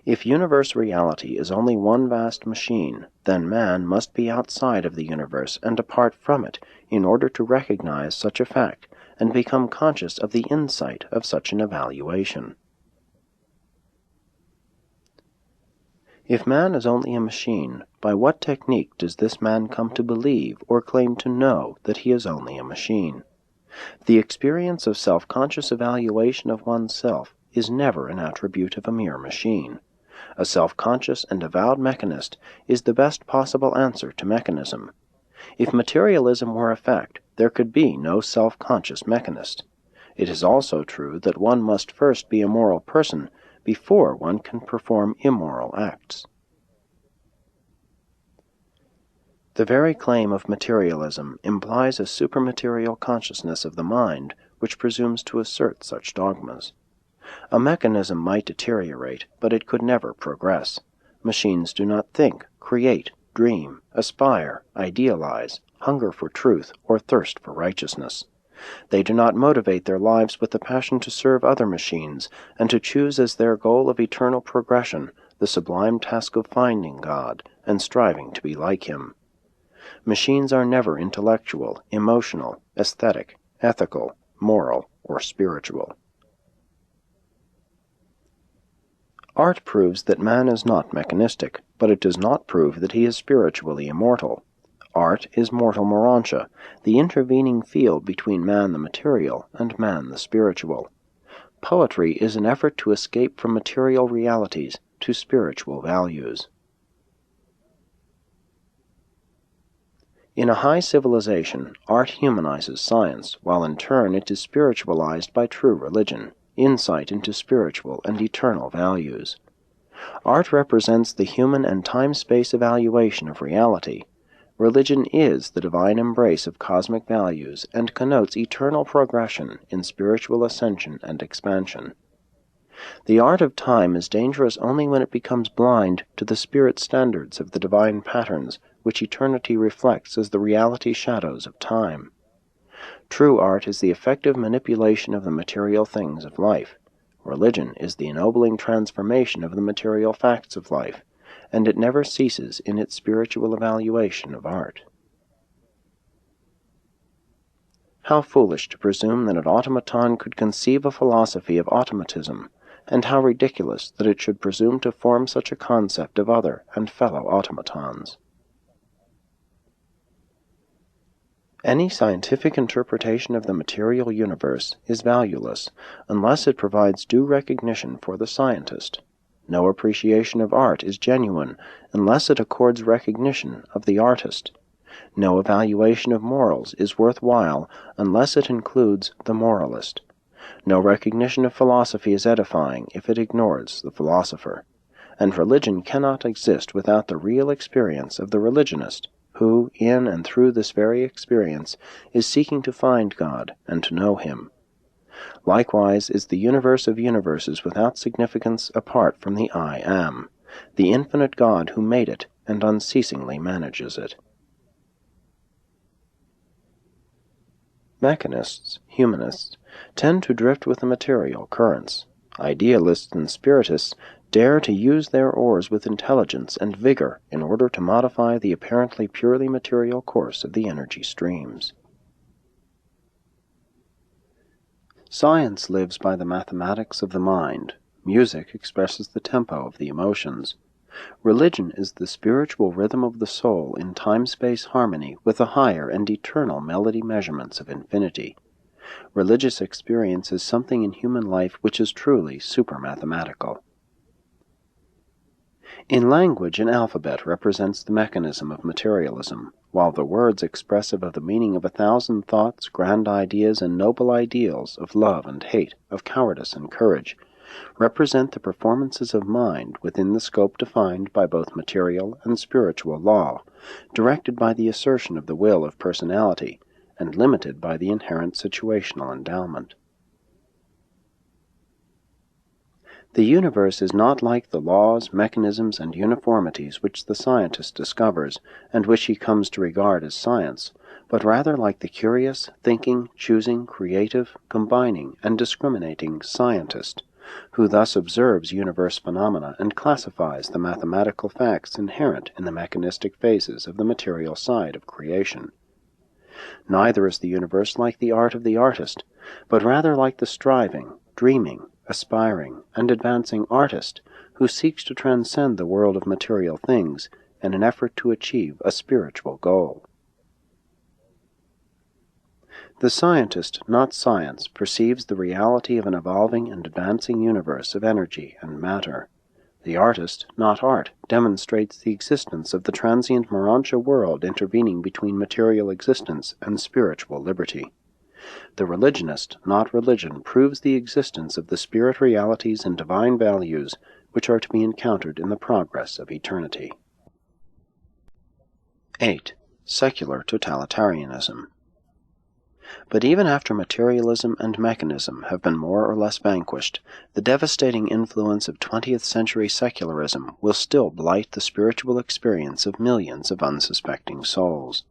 If universe reality is only one vast machine, then man must be outside of the universe and apart from it in order to recognize such a fact and become conscious of the insight of such an evaluation. If man is only a machine, by what technique does this man come to believe or claim to know that he is only a machine? The experience of self-conscious evaluation of oneself is never an attribute of a mere machine. A self-conscious and avowed mechanist is the best possible answer to mechanism. If materialism were a fact, there could be no self-conscious mechanist. It is also true that one must first be a moral person before one can perform immoral acts. The very claim of materialism implies a supermaterial consciousness of the mind which presumes to assert such dogmas. A mechanism might deteriorate, but it could never progress. Machines do not think, create, dream, aspire, idealize, hunger for truth, or thirst for righteousness. They do not motivate their lives with the passion to serve other machines and to choose as their goal of eternal progression the sublime task of finding God and striving to be like Him. Machines are never intellectual, emotional, aesthetic, ethical, moral, or spiritual. Art proves that man is not mechanistic, but it does not prove that he is spiritually immortal. Art is mortal morontia, the intervening field between man the material and man the spiritual. Poetry is an effort to escape from material realities to spiritual values. In a high civilization, art humanizes science, while in turn it is spiritualized by true religion, insight into spiritual and eternal values. Art represents the human and time-space evaluation of reality. Religion is the divine embrace of cosmic values and connotes eternal progression in spiritual ascension and expansion. The art of time is dangerous only when it becomes blind to the spirit standards of the divine patterns which eternity reflects as the reality shadows of time. True art is the effective manipulation of the material things of life. Religion is the ennobling transformation of the material facts of life, and it never ceases in its spiritual evaluation of art. How foolish to presume that an automaton could conceive a philosophy of automatism, and how ridiculous that it should presume to form such a concept of other and fellow automatons. Any scientific interpretation of the material universe is valueless unless it provides due recognition for the scientist. No appreciation of art is genuine unless it accords recognition of the artist. No evaluation of morals is worthwhile unless it includes the moralist. No recognition of philosophy is edifying if it ignores the philosopher. And religion cannot exist without the real experience of the religionist, who, in and through this very experience, is seeking to find God and to know Him. Likewise is the universe of universes without significance apart from the I Am, the infinite God who made it and unceasingly manages it. Mechanists, humanists, tend to drift with the material currents. Idealists and spiritists dare to use their oars with intelligence and vigor in order to modify the apparently purely material course of the energy streams. Science lives by the mathematics of the mind. Music expresses the tempo of the emotions. Religion is the spiritual rhythm of the soul in time-space harmony with the higher and eternal melody measurements of infinity. Religious experience is something in human life which is truly supermathematical. In language, an alphabet represents the mechanism of materialism, while the words expressive of the meaning of 1,000 thoughts, grand ideas, and noble ideals of love and hate, of cowardice and courage, represent the performances of mind within the scope defined by both material and spiritual law, directed by the assertion of the will of personality, and limited by the inherent situational endowment. The universe is not like the laws, mechanisms, and uniformities which the scientist discovers, and which he comes to regard as science, but rather like the curious, thinking, choosing, creative, combining, and discriminating scientist, who thus observes universe phenomena and classifies the mathematical facts inherent in the mechanistic phases of the material side of creation. Neither is the universe like the art of the artist, but rather like the striving, dreaming, aspiring, and advancing artist who seeks to transcend the world of material things in an effort to achieve a spiritual goal. The scientist, not science, perceives the reality of an evolving and advancing universe of energy and matter. The artist, not art, demonstrates the existence of the transient Morontia world intervening between material existence and spiritual liberty. The religionist, not religion, proves the existence of the spirit realities and divine values which are to be encountered in the progress of eternity. 8. Secular totalitarianism. But even after materialism and mechanism have been more or less vanquished, the devastating influence of 20th century secularism will still blight the spiritual experience of millions of unsuspecting souls.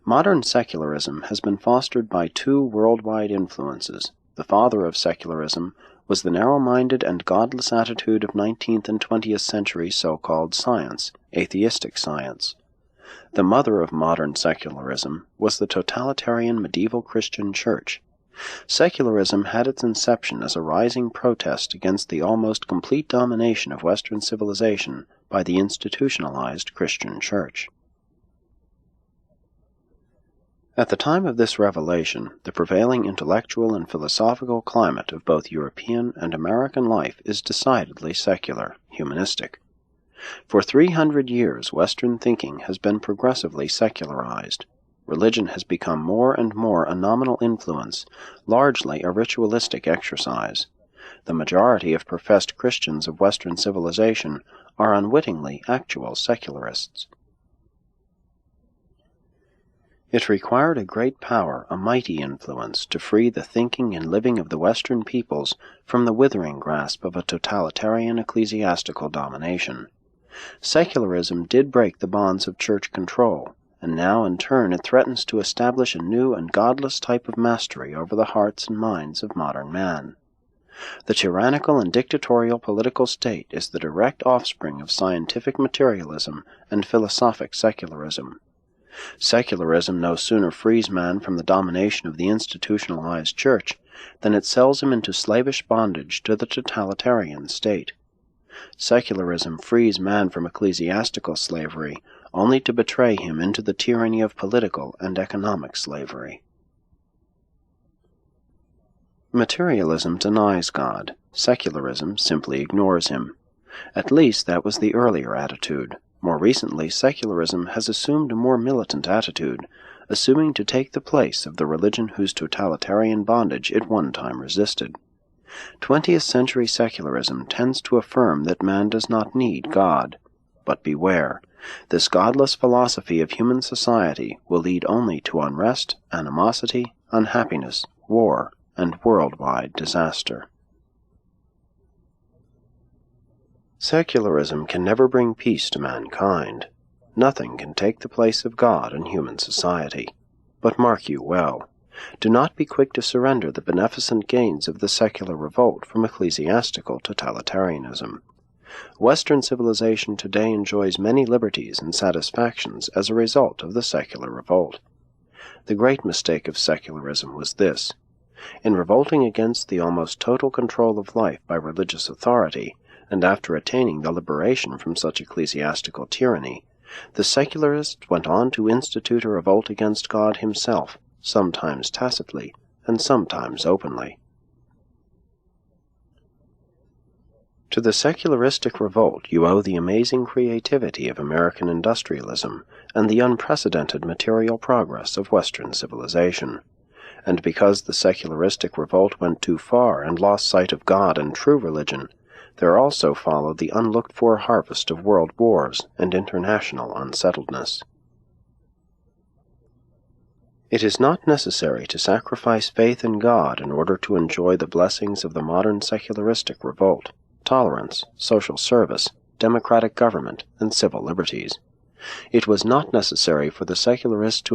Modern secularism has been fostered by two worldwide influences. The father of secularism was the narrow-minded and godless attitude of 19th and 20th century so-called science, atheistic science. The mother of modern secularism was the totalitarian medieval Christian Church. Secularism had its inception as a rising protest against the almost complete domination of Western civilization by the institutionalized Christian Church. At the time of this revelation, the prevailing intellectual and philosophical climate of both European and American life is decidedly secular, humanistic. For 300 years, Western thinking has been progressively secularized. Religion has become more and more a nominal influence, largely a ritualistic exercise. The majority of professed Christians of Western civilization are unwittingly actual secularists. It required a great power, a mighty influence, to free the thinking and living of the Western peoples from the withering grasp of a totalitarian ecclesiastical domination. Secularism did break the bonds of church control, and now in turn it threatens to establish a new and godless type of mastery over the hearts and minds of modern man. The tyrannical and dictatorial political state is the direct offspring of scientific materialism and philosophic secularism. Secularism no sooner frees man from the domination of the institutionalized church than it sells him into slavish bondage to the totalitarian state. Secularism frees man from ecclesiastical slavery only to betray him into the tyranny of political and economic slavery. Materialism denies God. Secularism simply ignores him. At least that was the earlier attitude. More recently, secularism has assumed a more militant attitude, assuming to take the place of the religion whose totalitarian bondage it one time resisted. 20th century secularism tends to affirm that man does not need God. But beware, this godless philosophy of human society will lead only to unrest, animosity, unhappiness, war, and worldwide disaster. Secularism can never bring peace to mankind. Nothing can take the place of God in human society. But mark you well, do not be quick to surrender the beneficent gains of the secular revolt from ecclesiastical totalitarianism. Western civilization today enjoys many liberties and satisfactions as a result of the secular revolt. The great mistake of secularism was this. In revolting against the almost total control of life by religious authority, and after attaining the liberation from such ecclesiastical tyranny, the secularists went on to institute a revolt against God himself, sometimes tacitly and sometimes openly. To the secularistic revolt you owe the amazing creativity of American industrialism and the unprecedented material progress of Western civilization. And because the secularistic revolt went too far and lost sight of God and true religion, there also followed the unlooked-for harvest of world wars and international unsettledness. It is not necessary to sacrifice faith in God in order to enjoy the blessings of the modern secularistic revolt, tolerance, social service, democratic government, and civil liberties. It was not necessary for the secularists to